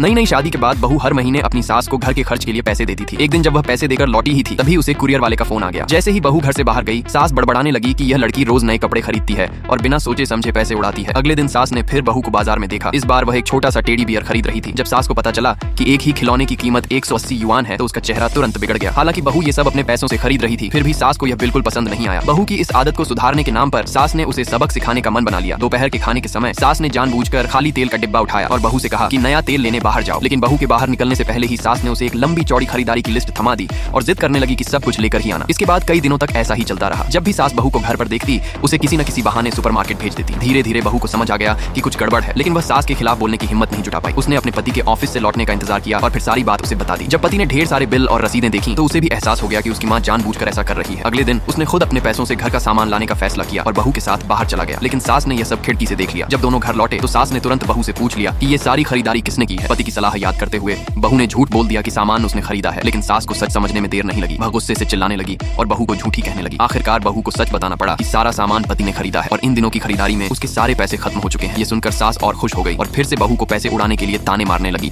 नई नई शादी के बाद बहू हर महीने अपनी सास को घर के खर्च के लिए पैसे देती थी। एक दिन जब वह पैसे देकर लौटी ही थी तभी उसे कुरियर वाले का फोन आ गया। जैसे ही बहू घर से बाहर गई, सास बड़बड़ाने लगी कि यह लड़की रोज नए कपड़े खरीदती है और बिना सोचे समझे पैसे उड़ाती है। अगले दिन सास ने फिर बहू को बाजार में देखा। इस बार वह एक छोटा सा टेडी बियर खरीद रही थी। जब सास को पता चला कि एक ही खिलौने की कीमत 180 युआन है तो उसका चेहरा तुरंत बिगड़ गया। हालांकि बहू ये सब अपने पैसों से खरीद रही थी, फिर भी सास को यह बिल्कुल पसंद नहीं आया। बहू की इस आदत को सुधारने के नाम पर सास ने उसे सबक सिखाने का मन बना लिया। दोपहर के खाने के समय सास ने जानबूझकर खाली तेल का डिब्बा उठाया और बहू से कहा कि नया तेल लेने बाहर जाओ। लेकिन बहू के बाहर निकलने से पहले ही सास ने उसे एक लंबी चौड़ी खरीदारी की लिस्ट थमा दी और जिद करने लगी कि सब कुछ लेकर ही आना। इसके बाद कई दिनों तक ऐसा ही चलता रहा। जब भी सास बहू को घर पर देखती, उसे किसी न किसी बहाने सुपरमार्केट भेज देती। धीरे धीरे बहू को समझ आ गया कि कुछ गड़बड़ है, लेकिन वह सास के खिलाफ बोलने की हिम्मत नहीं जुटा पाई। उसने अपने पति के ऑफिस से लौटने का इंतजार किया और फिर सारी बात उसे बता दी। जब पति ने ढेर सारे बिल और रसीदें देखी तो उसे भी एहसास हो गया कि उसकी मां जानबूझकर ऐसा कर रही है। अगले दिन उसने खुद अपने पैसों से घर का सामान लाने का फैसला किया और बहू के साथ बाहर चला गया। लेकिन सास ने यह सब खिड़की से देख लिया। जब दोनों घर लौटे तो सास ने तुरंत बहू से पूछ लिया कि ये सारी खरीदारी किसने की है। पति की सलाह याद करते हुए बहू ने झूठ बोल दिया कि सामान उसने खरीदा है, लेकिन सास को सच समझने में देर नहीं लगी। वह गुस्से से चिल्लाने लगी और बहू को झूठी कहने लगी। आखिरकार बहू को सच बताना पड़ा कि सारा सामान पति ने खरीदा है और इन दिनों की खरीदारी में उसके सारे पैसे खत्म हो चुके हैं। ये सुनकर सास और खुश हो गई और फिर से बहू को पैसे उड़ाने के लिए ताने मारने लगी।